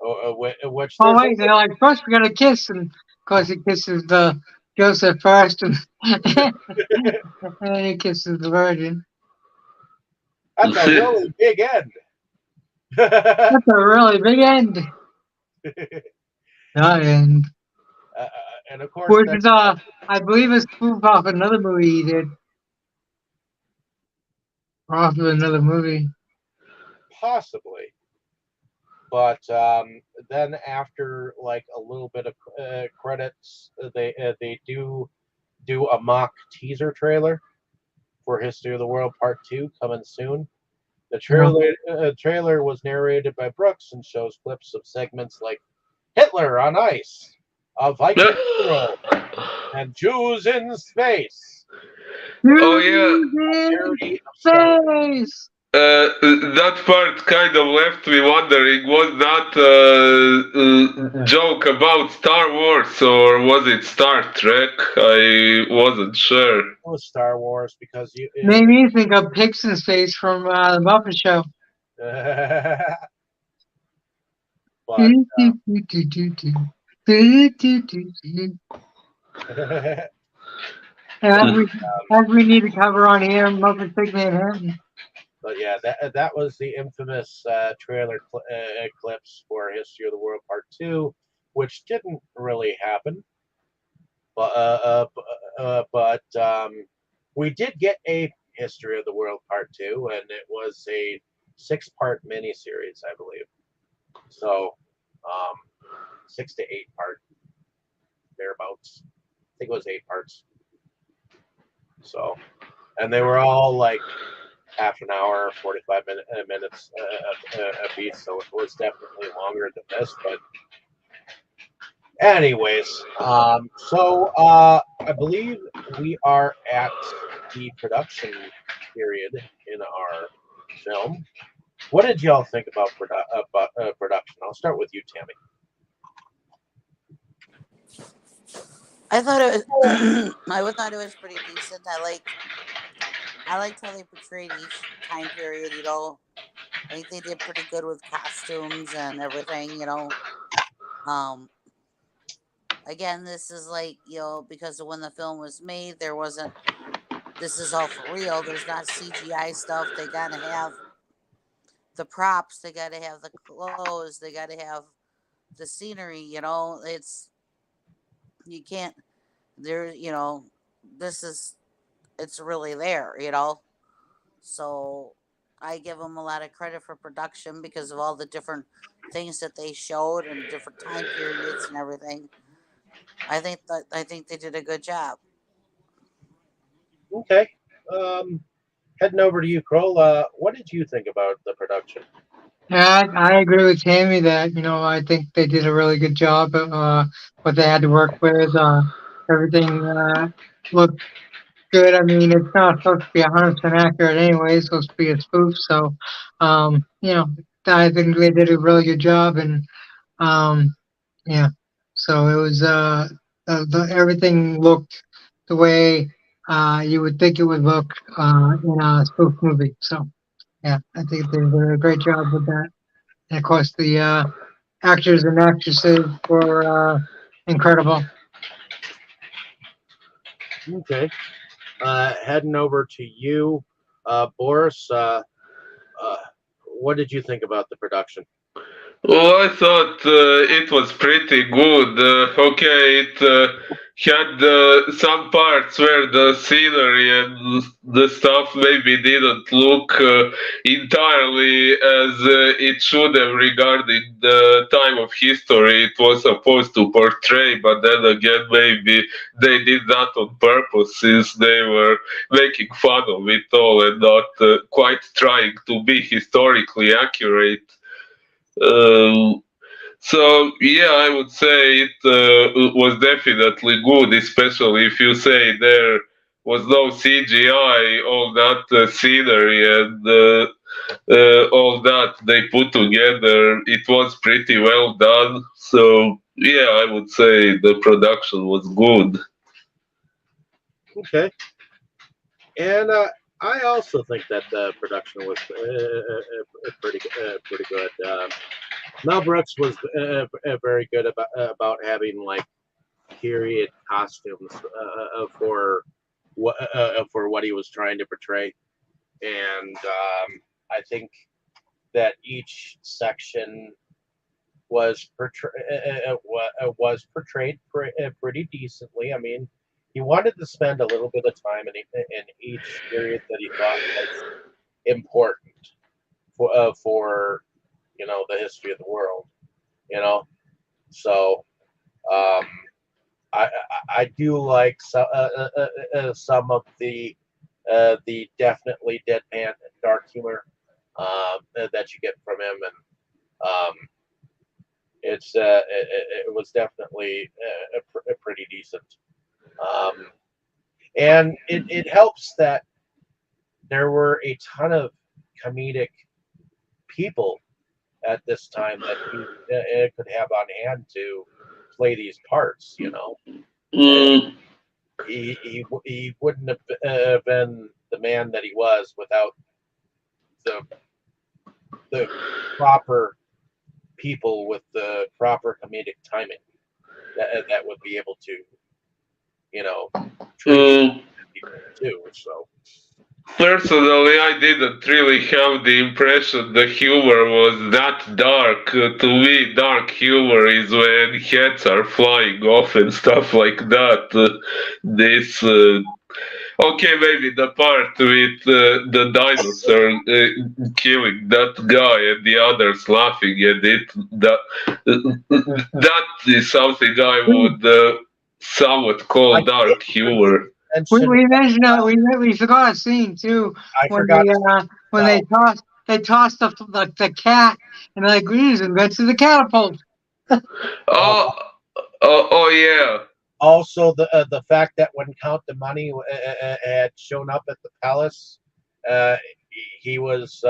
Which Oh there's wait, they're like, first we gotta kiss, and of course he kisses the Joseph first, and, and then he kisses the virgin. that's a really big end. That's a really big end. And And of course, which that is I believe it's spoof off another movie he did, or off of another movie. possibly. But then after like a little bit of credits, they do a mock teaser trailer for History of the World Part Two coming soon. The trailer was narrated by Brooks and shows clips of segments like Hitler on ice, a Viking funeral, and Jews in space. Oh yeah, Parody of Star Wars. Face. that part kind of left me wondering, was that a joke about Star Wars or was it Star Trek? I wasn't sure. It was Star Wars because you. Made me think of Pixon's face from the Muppet Show. But as we need to cover on here, Muppet Big Manhattan. but yeah, that was the infamous trailer clips for History of the World Part Two, which didn't really happen. But we did get a History of the World Part Two, and it was a 6-part miniseries, I believe. So 6 to 8 part thereabouts. think it was 8 parts. So, and they were all like half an hour, 45 minutes a piece. So it was definitely longer than this. But anyways, I believe we are at the production period in our film. What did y'all think about production? I'll start with you, Tammy. I thought it was. I thought it was pretty decent. I liked how they portrayed each time period. I think they did pretty good with costumes and everything. Um, again, this is like because of when the film was made, there wasn't. This is all for real. There's not CGI stuff. They gotta have the props. They gotta have the clothes. They gotta have the scenery. You can't. There. This is it's really there. So I give them a lot of credit for production because of all the different things that they showed and different time periods and everything. I think they did a good job. Okay. Um, Heading over to you, Kroll. What did you think about the production? Yeah, I agree with Tammy that I think they did a really good job of what they had to work with. Everything looked good. I mean, it's not supposed to be 100% accurate anyway. It's supposed to be a spoof. So, I think they did a really good job. And um, yeah, so it was everything looked the way you would think it would look in a spoof movie. So yeah, I think they did a great job with that. And of course, the actors and actresses were incredible. Okay. Heading over to you, Boris. Uh, what did you think about the production? Well, I thought it was pretty good. Okay, it had some parts where the scenery and the stuff maybe didn't look entirely as it should have regarding the time of history it was supposed to portray, but then again, maybe they did that on purpose since they were making fun of it all and not quite trying to be historically accurate. Um, so yeah, I would say it was definitely good, especially if you say there was no CGI, all that scenery and all that they put together. It was pretty well done. So yeah, I would say the production was good. Okay. And I also think that the production was pretty good. Mel Brooks was very good about having like period costumes for what he was trying to portray, and I think that each section was portrayed pretty decently. I mean, he wanted to spend a little bit of time in each period that he thought was important for the history of the world. You know, so um, I do like some of the definitely deadpan dark humor that you get from him, and it was definitely pretty decent. Um, and it helps that there were a ton of comedic people at this time that he could have on hand to play these parts. Mm, He wouldn't have been the man that he was without the the proper people with the proper comedic timing that would be able to you know treat mm. people too. So Personally, I didn't really have the impression the humor was that dark. To me, dark humor is when heads are flying off and stuff like that. This, okay, maybe the part with the dinosaur killing that guy and the others laughing at it, that is something I would somewhat I called did dark humor. We, mention. we mentioned we forgot a scene too I forgot to when tell. they tossed the cat and like we just invented the catapult. Uh, Oh, oh yeah. Also, the fact that when Count the Money had shown up at the palace, uh, he was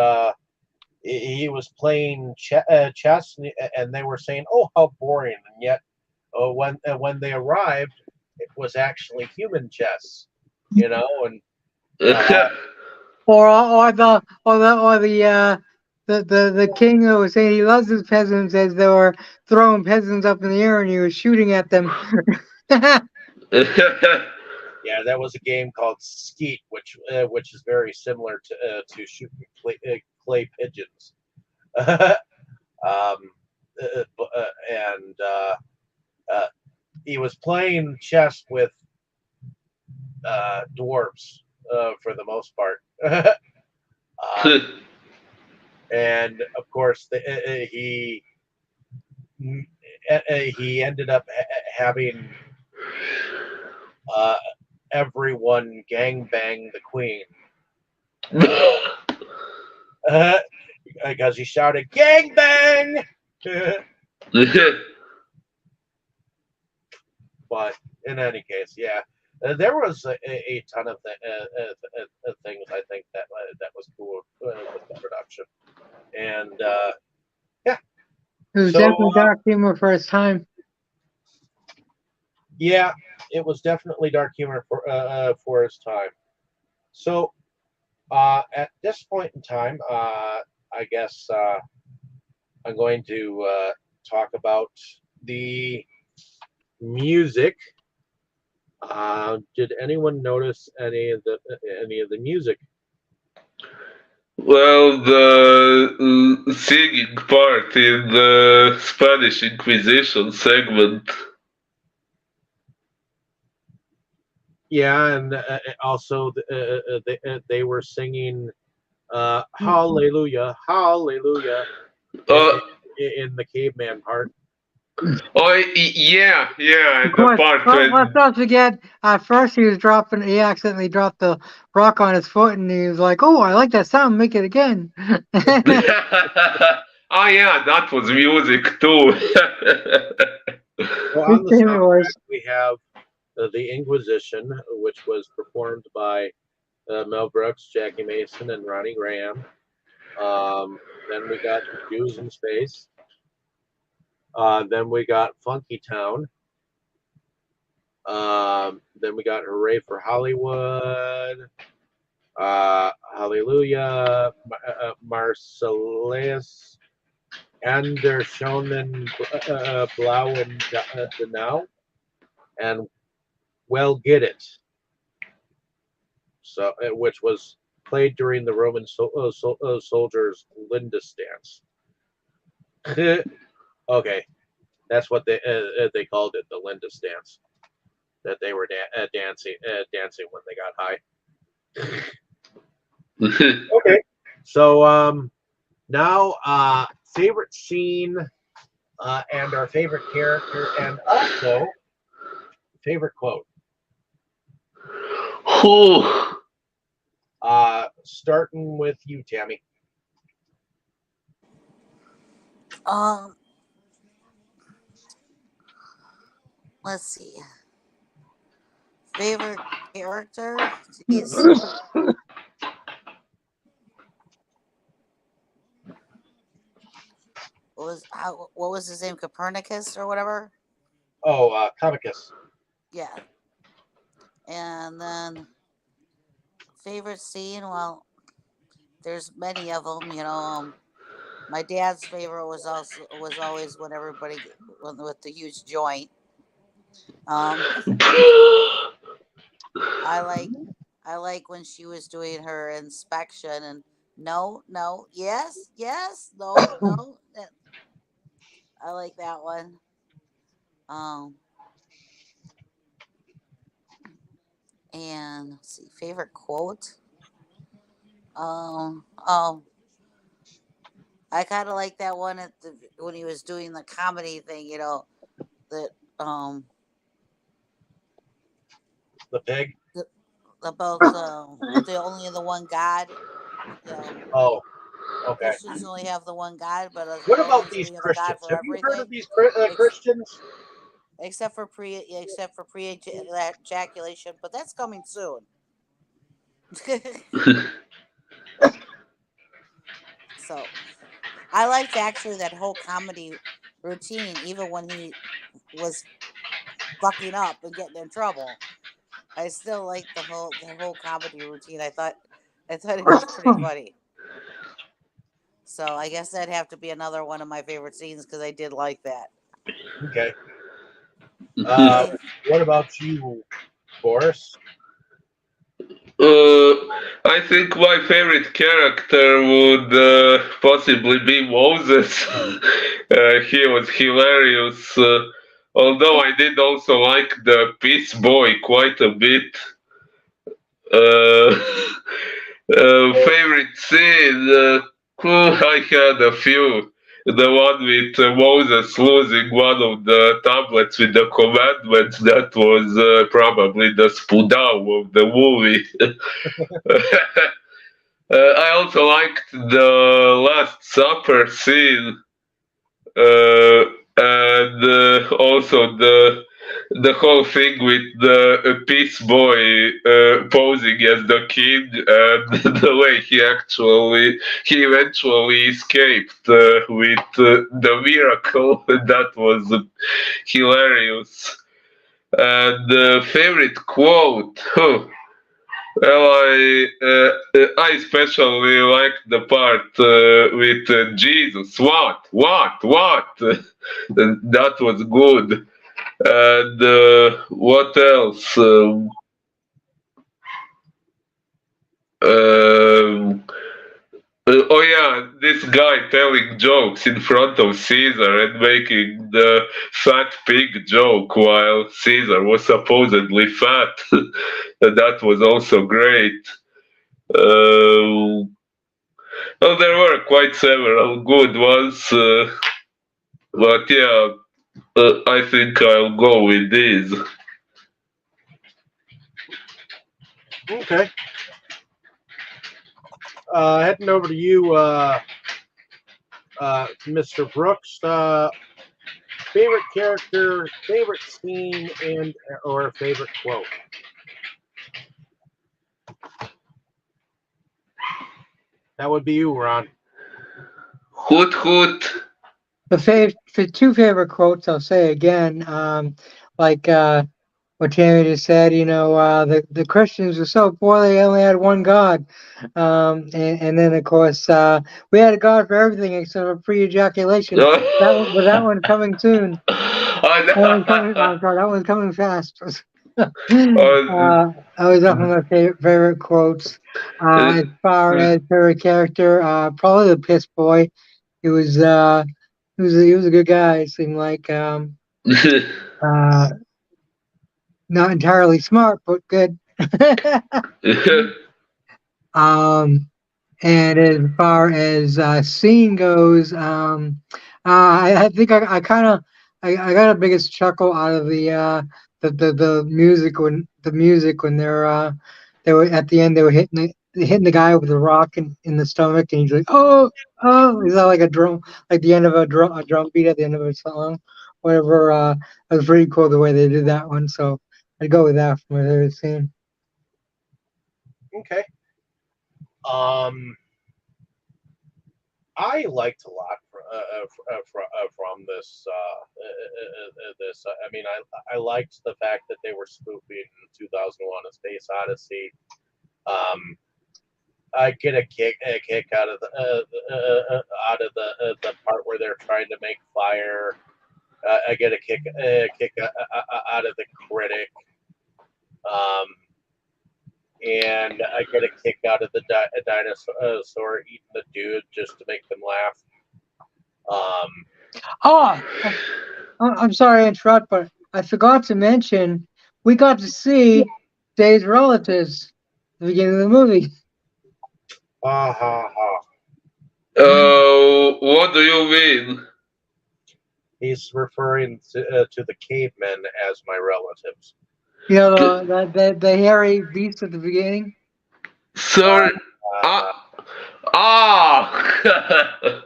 he was playing chess, and they were saying, "Oh, how boring!" And yet, when they arrived, it was actually human chess, you know. And uh, The king who was saying he loves his peasants as they were throwing peasants up in the air and he was shooting at them. yeah, that was a game called Skeet, which is very similar to shooting clay pigeons. And uh, he was playing chess with dwarves for the most part. And of course, he ended up having uh, everyone gangbang the queen because he shouted "gangbang." But in any case, yeah, there was a ton of things I think that was cool with the production, and yeah. It was So definitely dark humor for its time. yeah, it was definitely dark humor for its time. So at this point in time, I guess I'm going to talk about the music. Did anyone notice any of the music? Well, the singing part in the Spanish Inquisition segment. Yeah, and also they were singing "Hallelujah, Hallelujah" Uh, in the caveman part. oh, yeah, yeah, Of the course, part well, let's when. not forget. At first, he accidentally dropped the rock on his foot, and he was like, "Oh, I like that sound. Make it again." Oh, yeah, that was music too. So His on the favorite was. soundtrack, we have the Inquisition, which was performed by Mel Brooks, Jackie Mason, and Ronnie Graham. Then we got Jews in Space. Then we got Funky Town. Then we got Hooray for Hollywood. Hallelujah. Marcellus. And Der Schonen Blauen Now. And Well Get It. So, which was played during the Roman soldiers' Lindis dance. Okay, that's what they called it, the Lindis dance. That they were dancing when they got high. Okay, so now favorite scene and our favorite character, and also favorite quote. Whew. Starting with you, Tammy. Um, let's see. Favorite character? Jeez. What was his name? Copernicus or whatever? Oh, Comicus. Yeah. And then favorite scene? Well, there's many of them. My dad's favorite was always when with the huge joint. Um, I like I like when she was doing her inspection and no, no, yes, yes, no, no. I like that one. Um, and let's see, favorite quote. Oh, I kind of like that one when he was doing the comedy thing. That um the pig. the, about the only the one God. You know, Oh, okay. Christians only have the one God, but What about Romans these we have a God Christians? for Have you heard of everything, these ex- Christians? except for pre ejaculation. But that's coming soon. So I liked actually that whole comedy routine, even when he was fucking up and getting in trouble. I still like the whole comedy routine. I thought it was pretty funny. So I guess that'd have to be another one of my favorite scenes because I did like that. Okay. Uh, Okay. what about you, Boris? Uh, I think my favorite character would possibly be Moses. He was hilarious. Although I did also like the Peace Boy quite a bit. Uh, favorite scene? I had a few. The one with Moses losing one of the tablets with the commandments, that was probably the spoodow of the movie. I also liked the Last Supper scene, and also the whole thing with the Peace Boy posing as the king, and the way he eventually escaped with the miracle. That was hilarious. And favorite quote. Huh. Well, I especially like the part with Jesus. What? That was good. And what else? Um, oh yeah, this guy telling jokes in front of Caesar and making the fat pig joke while Caesar was supposedly fat. That was also great. Uh, well, there were quite several good ones, but yeah, I think I'll go with these. Okay. Heading over to you, Mr. Brooks. Favorite character, favorite scene, and or favorite quote. That would be you, Ron. Hoot hoot. The two favorite quotes I'll say again, like what Tammy just said. The Christians were so poor they only had one God, and then of course we had a God for everything except for pre-ejaculation. That one coming soon. That one's coming. Oh, sorry, that one's coming fast. Uh, That was definitely my favorite quotes. As far as favorite character, probably the piss boy. He was he was a good guy. It seemed like uh, not entirely smart, but good. um, and as far as scene goes, I think I kind of I got a biggest chuckle out of the music when they were at the end they were hitting the guy with a rock in the stomach and he's like is that like a drum like the end of a drum beat at the end of a song whatever it was pretty cool the way they did that one, so I'd go with that for my favorite scene. Okay. Um, I liked a lot from this. This. I mean, I liked the fact that they were spoofing 2001: A Space Odyssey. Um, I get a kick out of the part where they're trying to make fire. I get a kick out of the critic. Um, and I get a kick out of the dinosaur eating the dude just to make them laugh. Um, Oh, I'm sorry to interrupt, but I forgot to mention we got to see Dave's relatives at the beginning of the movie. ha ha ha. what do you mean? He's referring to the cavemen as my relatives. You The- know the hairy beast at the beginning. Sorry. Uh, Ah. Ah.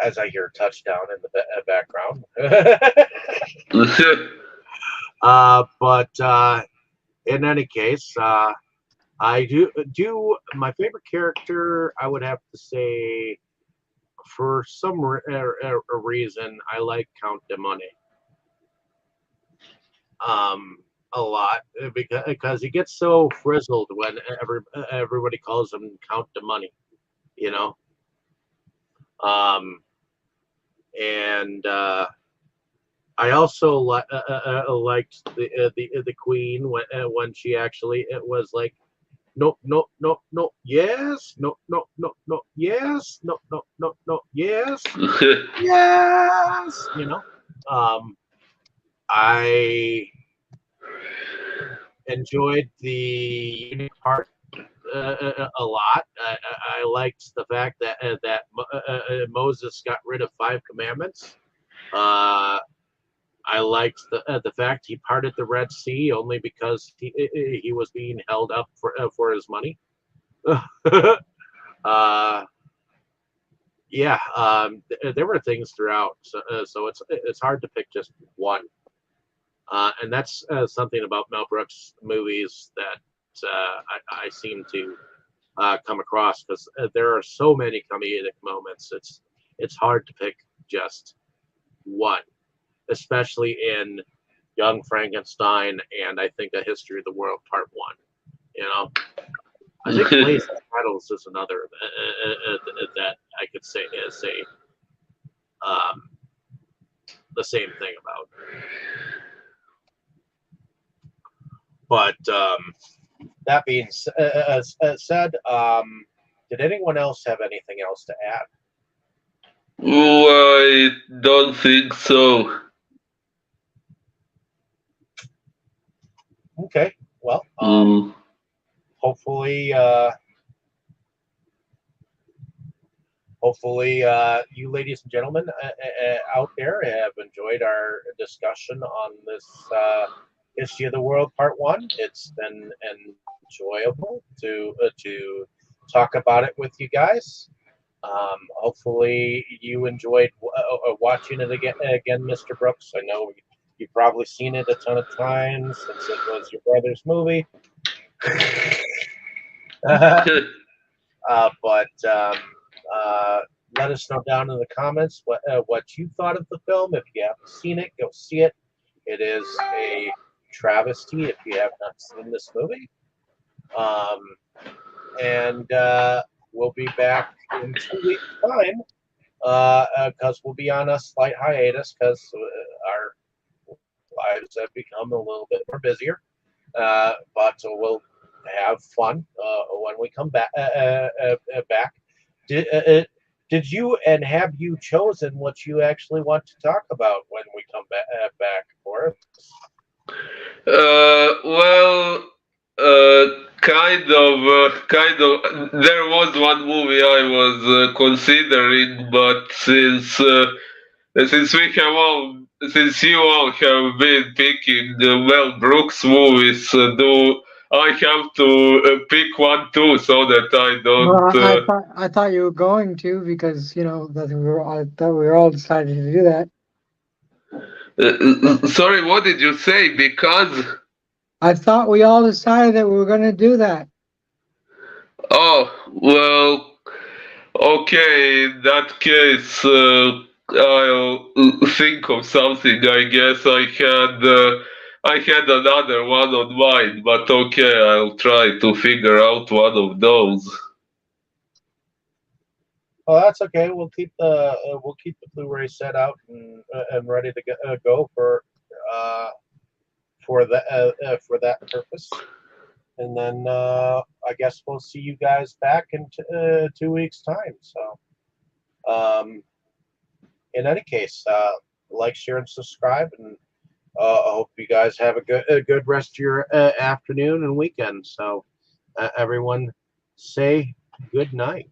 as I hear touchdown in the background. But in any case, I do my favorite character. I would have to say, for some reason, I like Count de Money um, a lot because he gets so frizzled when everybody calls him Count de Money, you know. Um, and I also liked the Queen when she actually it was like no no no no yes no no no no yes no no no no yes yes, you know. I enjoyed the unique part a lot. I liked the fact that Moses got rid of 5 commandments. Uh, I liked the fact he parted the Red Sea only because he was being held up for his money. uh, yeah, there were things throughout, so it's hard to pick just one. And that's something about Mel Brooks movies that I seem to come across because there are so many comedic moments. It's hard to pick just one, especially in Young Frankenstein and I think A History of the World Part One. You know, I think Blazing Saddles is another that I could say um, the same thing about. But that being said, did anyone else have anything else to add? I don't think so. Okay, well, Mm. hopefully, you ladies and gentlemen out there have enjoyed our discussion on this History of the World Part One. It's been enjoyable to talk about it with you guys. Hopefully, you enjoyed watching it again, Mr. Brooks. I know you've probably seen it a ton of times since it was your brother's movie. But uh, let us know down in the comments what you thought of the film. If you haven't seen it, go see it. It is a travesty if you have not seen this movie. Um, and we'll be back in 2 weeks' time because we'll be on a slight hiatus because our lives have become a little bit more busier. But we'll have fun when we come back. Did, did you and have you chosen what you actually want to talk about when we come back, Boris? Well, kind of. There was one movie I was considering, but since we have all, since you all have been picking the Mel Brooks movies, do I have to pick one too, so that I Well, don't? I thought you were going to because that I thought we were all decided to do that. Sorry, what did you say? Because. I thought we all decided that we were going to do that. Oh, well, okay, in that case, I'll think of something. I guess I had another one on mind, but okay, I'll try to figure out one of those. Oh, that's okay. We'll keep the Blu-ray set out and ready to go uh, for that purpose. And then I guess we'll see you guys back in 2 weeks' time. So, um, in any case, like, share, and subscribe, and I hope you guys have a good rest of your afternoon and weekend. So, everyone, say good night.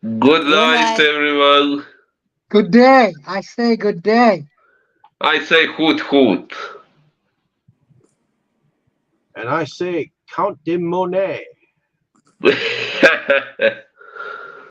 Good Good night, night. everyone. Good day. I say good day. I say hoot hoot. And I say Count de Monet.